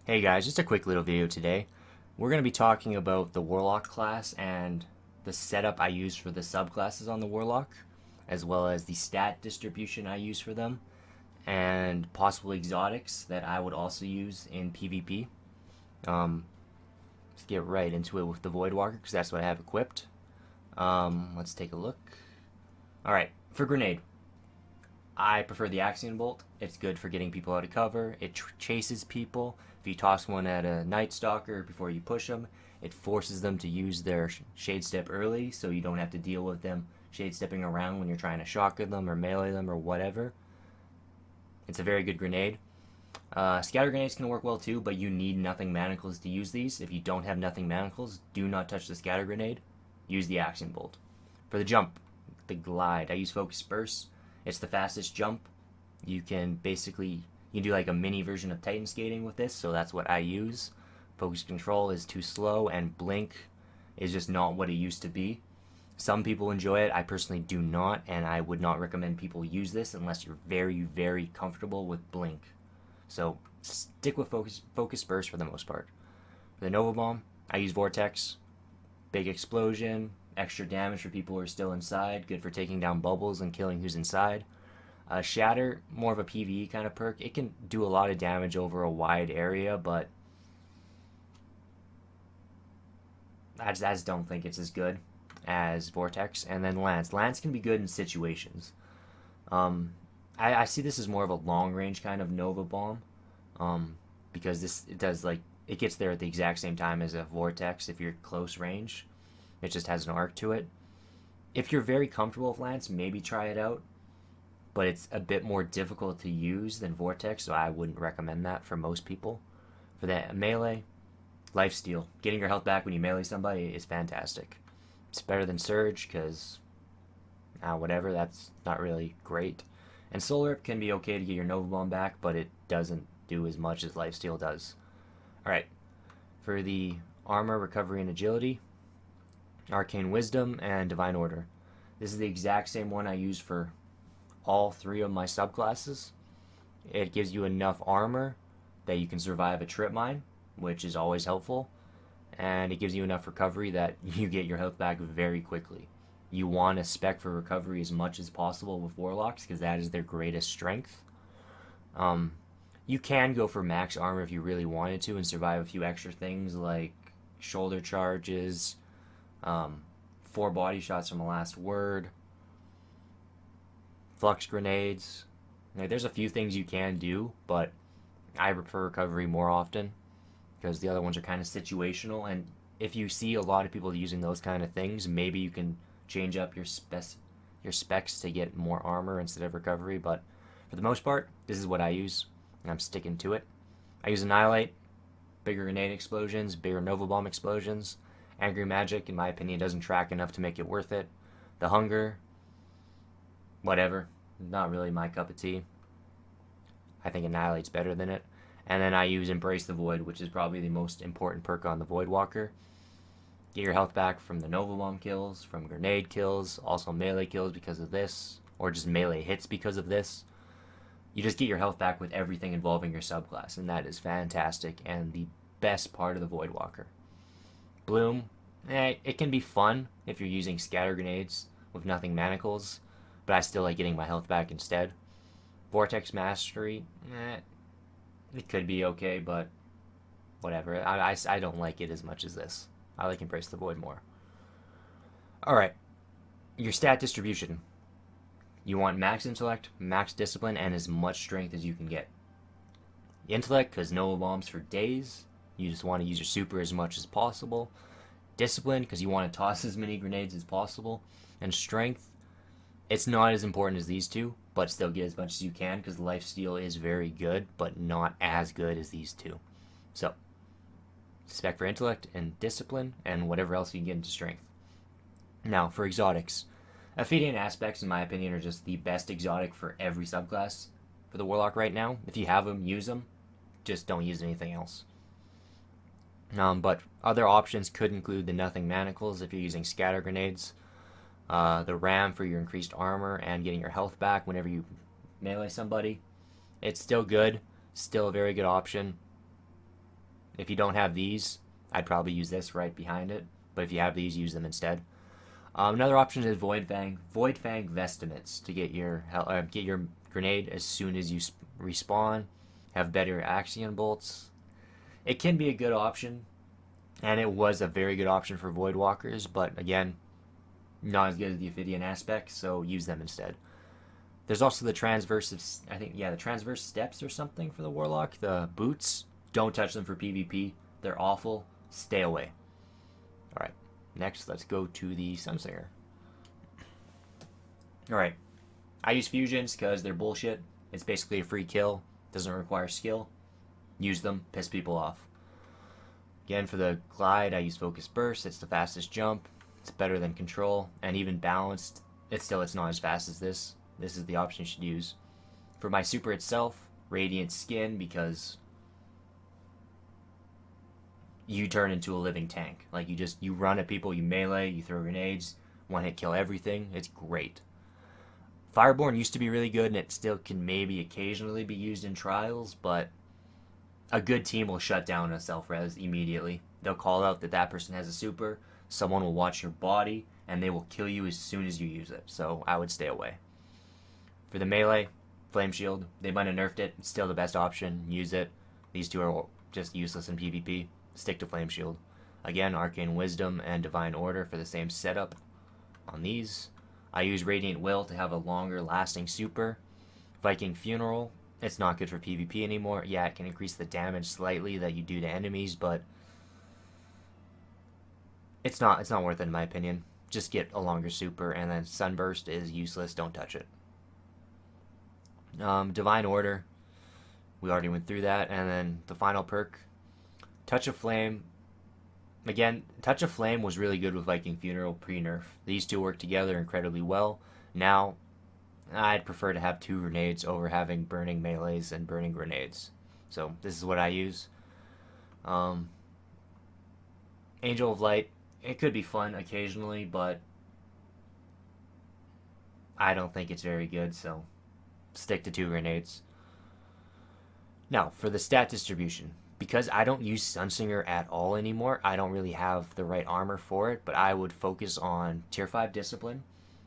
Hey guys, just a quick little video today. We're going to be talking about the Warlock class and the setup I use for the subclasses on the Warlock, as well as the stat distribution I use for them, and possible exotics that I would also use in PvP. Let's get right into it with the Voidwalker, because that's what I have equipped. Let's take a look. Alright, for grenade, I prefer the Axion Bolt. It's good for getting people out of cover. It chases people. If you toss one at a Night Stalker before you push them, it forces them to use their Shade Step early, so you don't have to deal with them Shade Stepping around when you're trying to shotgun them or melee them or whatever. It's a very good grenade. Scatter grenades can work well too, but you need Nothing Manacles to use these. If you don't have Nothing Manacles, do not touch the Scatter grenade. Use the Axion Bolt. For the jump, the glide, I use Focus Burst. It's the fastest jump. You can do like a mini version of Titan Skating with this, so that's what I use. Focus Control is too slow, and Blink is just not what it used to be. Some people enjoy it. I personally do not, and I would not recommend people use this unless you're very, very comfortable with Blink. So stick with Focus Burst for the most part. For the Nova Bomb, I use Vortex. Big explosion, extra damage for people who are still inside, good for taking down bubbles and killing who's inside. Shatter, more of a PvE kind of perk. It can do a lot of damage over a wide area, but I just don't think it's as good as Vortex. And then Lance. Lance can be good in situations. I see this as more of a long range kind of Nova Bomb, because it gets there at the exact same time as a Vortex if you're close range. It just has an arc to it. If you're very comfortable with Lance, maybe try it out, but it's a bit more difficult to use than Vortex, so I wouldn't recommend that for most people. For that melee, Lifesteal. Getting your health back when you melee somebody is fantastic. It's better than Surge, because whatever, that's not really great. And Soul Rip can be okay to get your Nova Bomb back, but it doesn't do as much as Lifesteal does. Alright, for the armor, recovery, and agility, Arcane Wisdom and Divine Order. This is the exact same one I use for all three of my subclasses. It gives you enough armor that you can survive a trip mine, which is always helpful, and it gives you enough recovery that you get your health back very quickly. You want to spec for recovery as much as possible with Warlocks, because that is their greatest strength. You can go for max armor if you really wanted to and survive a few extra things like shoulder charges, 4 body shots from the last word, flux grenades. Now, there's a few things you can do, but I prefer recovery more often because the other ones are kind of situational, and if you see a lot of people using those kind of things, maybe you can change up your specs to get more armor instead of recovery, but for the most part, this is what I use, and I'm sticking to it. I use Annihilate, bigger grenade explosions, bigger Nova Bomb explosions. Angry Magic, in my opinion, doesn't track enough to make it worth it. The Hunger, whatever, not really my cup of tea. I think Annihilate's better than it. And then I use Embrace the Void, which is probably the most important perk on the Voidwalker. Get your health back from the Nova Bomb kills, from grenade kills, also melee kills because of this, or just melee hits because of this. You just get your health back with everything involving your subclass, and that is fantastic and the best part of the Voidwalker. Bloom, it can be fun if you're using scatter grenades with Nothing Manacles, but I still like getting my health back instead. Vortex Mastery, it could be okay, but whatever. I don't like it as much as this. I like Embrace the Void more. Alright, your stat distribution. You want max intellect, max discipline, and as much strength as you can get. Intellect, because Nova Bombs for days. You just want to use your super as much as possible. Discipline, because you want to toss as many grenades as possible. And strength, it's not as important as these two, but still get as much as you can, because Lifesteal is very good, but not as good as these two. So, spec for intellect and discipline, and whatever else you can get into strength. Now, for exotics. Ophidian Aspects, in my opinion, are just the best exotic for every subclass for the Warlock right now. If you have them, use them. Just don't use anything else. But other options could include the Nothing Manacles if you're using scatter grenades, the Ram for your increased armor and getting your health back whenever you melee somebody. It's still good, still a very good option. If you don't have these, I'd probably use this right behind it. But if you have these, use them instead. Another option is Void Fang. Void Fang Vestments to get your grenade as soon as you respawn. Have better Axion bolts. It can be a good option, and it was a very good option for Void Walkers, but again, not as good as the Ophidian aspect, so use them instead. There's also the transverse, the transverse steps or something for the Warlock. The boots, don't touch them for PvP. They're awful. Stay away. Alright, next let's go to the Sunslinger. Alright, I use fusions because they're bullshit. It's basically a free kill. Doesn't require skill. Use them, piss people off. Again, for the glide, I use Focus Burst. It's the fastest jump. It's better than Control, and even balanced, it's not as fast as this. This is the option you should use. For my super itself, Radiant Skin, because you turn into a living tank. Like, you run at people, you melee, you throw grenades, one hit kill everything. It's great. Fireborn used to be really good, and it still can maybe occasionally be used in trials, but a good team will shut down a self-res immediately. They'll call out that that person has a super, someone will watch your body, and they will kill you as soon as you use it, so I would stay away. For the melee, Flame Shield, they might have nerfed it, it's still the best option, use it. These two are just useless in PvP, stick to Flame Shield. Again, Arcane Wisdom and Divine Order for the same setup on these. I use Radiant Will to have a longer lasting super. Viking Funeral, it's not good for PvP anymore. Yeah, it can increase the damage slightly that you do to enemies, but it's not worth it in my opinion. Just get a longer super, and then Sunburst is useless, don't touch it. Divine Order, we already went through that, and then the final perk, Touch of Flame. Again, Touch of Flame was really good with Viking Funeral pre-nerf. These two work together incredibly well. Now, I'd prefer to have 2 grenades over having burning melees and burning grenades. So, this is what I use. Angel of Light, it could be fun occasionally, but I don't think it's very good, so stick to 2 grenades. Now, for the stat distribution. Because I don't use Sunslinger at all anymore, I don't really have the right armor for it, but I would focus on Tier 5 Discipline,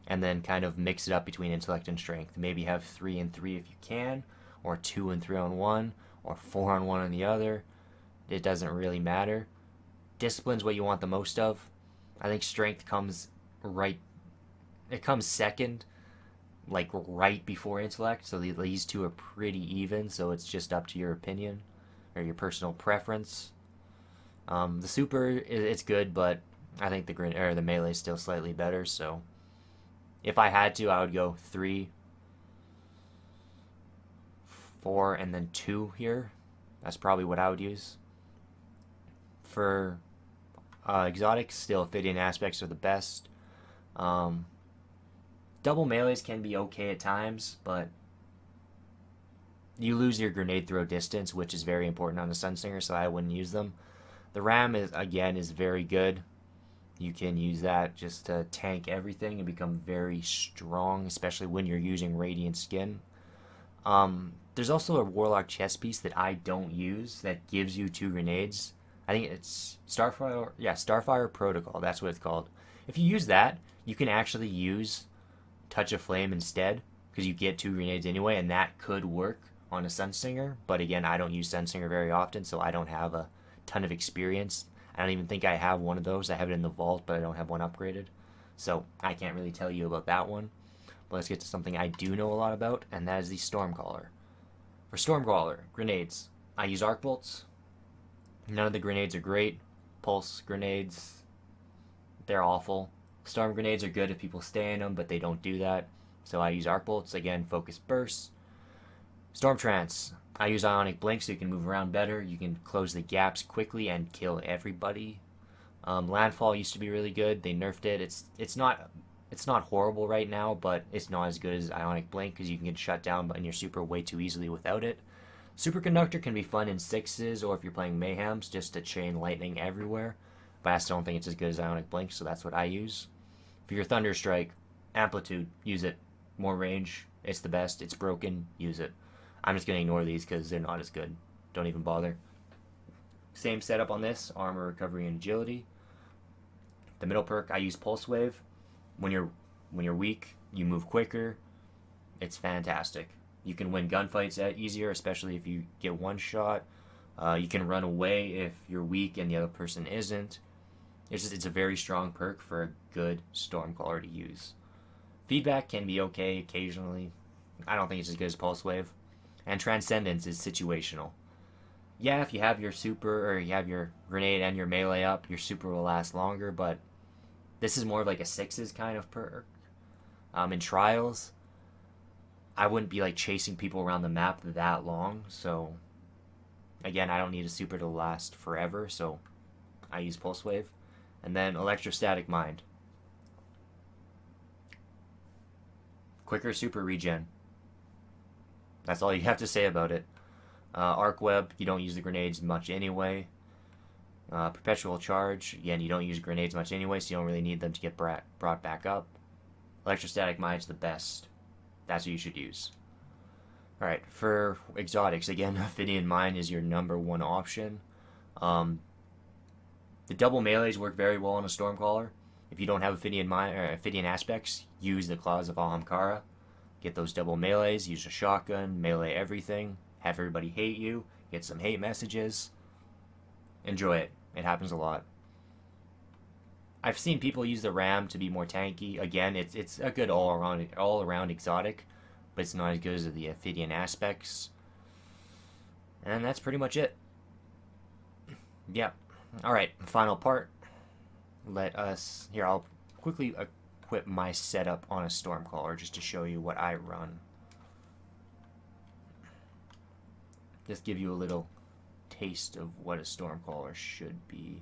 and then kind of mix it up between Intellect and Strength. Maybe have 3 and 3 if you can, or 2 and 3 on one, or 4 on one on the other. It doesn't really matter. Discipline's what you want the most of. I think Strength comes second, like right before Intellect, so these two are pretty even, so it's just up to your opinion or your personal preference. The super, it's good, but I think the melee is still slightly better, so if I had to, I would go 3, 4, and then 2 here. That's probably what I would use. For exotics, still Ophidian aspects are the best. Double melees can be okay at times, but you lose your grenade throw distance, which is very important on a Sunslinger, so I wouldn't use them. The Ram is very good. You can use that just to tank everything and become very strong, especially when you're using Radiant Skin. There's also a Warlock chest piece that I don't use that gives you 2 grenades. I think it's Starfire Protocol, that's what it's called. If you use that, you can actually use Touch of Flame instead, because you get 2 grenades anyway, and that could work on a Sunslinger, but again, I don't use Sunslinger very often, so I don't have a ton of experience. I don't even think I have one of those. I have it in the vault, but I don't have one upgraded, so I can't really tell you about that one. But let's get to something I do know a lot about, and that is the Stormcaller. For Stormcaller, grenades, I use Arc Bolts. None of the grenades are great. Pulse grenades, they're awful. Storm grenades are good if people stay in them, but they don't do that, so I use Arc Bolts. Again, Focus Burst. Storm Trance, I use Ionic Blink so you can move around better. You can close the gaps quickly and kill everybody. Landfall used to be really good. They nerfed it. It's not horrible right now, but it's not as good as Ionic Blink because you can get shut down in your super way too easily without it. Superconductor can be fun in 6s or if you're playing Mayhems just to chain lightning everywhere, but I still don't think it's as good as Ionic Blink, so that's what I use. For your Thunder Strike, Amplitude, use it. More range, it's the best. It's broken, use it. I'm just going to ignore these because they're not as good. Don't even bother. Same setup on this, armor, recovery, and agility. The middle perk, I use Pulse Wave. When you're weak, you move quicker. It's fantastic. You can win gunfights easier, especially if you get one shot. You can run away if you're weak and the other person isn't. It's a very strong perk for a good Stormcaller to use. Feedback can be okay occasionally. I don't think it's as good as Pulse Wave. And Transcendence is situational. Yeah, if you have your super, or you have your grenade and your melee up, your super will last longer, but this is more of like a sixes kind of perk. In trials, I wouldn't be like chasing people around the map that long, so again, I don't need a super to last forever, so I use Pulse Wave. And then Electrostatic Mind. Quicker super regen. That's all you have to say about it. Arc Web, you don't use the grenades much anyway. Perpetual Charge, again, you don't use grenades much anyway, so you don't really need them to get brought back up. Electrostatic Mind's the best. That's what you should use. Alright, for exotics, again, Ophidian Mine is your #1 option. The double melees work very well on a Stormcaller. If you don't have Ophidian Mine or Ophidian aspects, use the Claws of Ahamkara. Get those double melees, use a shotgun, melee everything, have everybody hate you, get some hate messages. Enjoy it. It happens a lot. I've seen people use the Ram to be more tanky. Again, it's a good all around exotic, but it's not as good as the Ophidian aspects. And that's pretty much it. Yep. Alright, final part. Here, I'll quickly equip my setup on a Stormcaller just to show you what I run. Just give you a little taste of what a Stormcaller should be.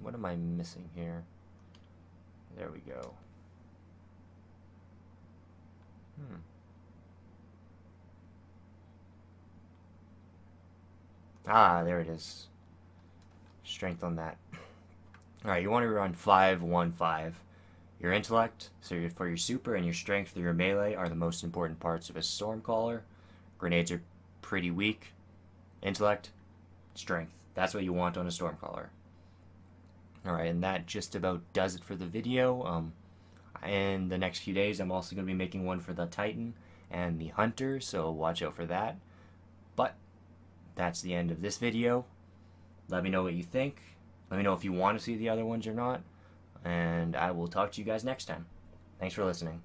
What am I missing here? There we go. There it is. Strength on that. Alright, you want to run 5-1-5. Your intellect, so for your super, and your strength through your melee are the most important parts of a Stormcaller. Grenades are pretty weak. Intellect, strength. That's what you want on a Stormcaller. Alright, and that just about does it for the video. In the next few days, I'm also going to be making one for the Titan and the Hunter, so watch out for that. But that's the end of this video. Let me know what you think. Let me know if you want to see the other ones or not. And I will talk to you guys next time. Thanks for listening.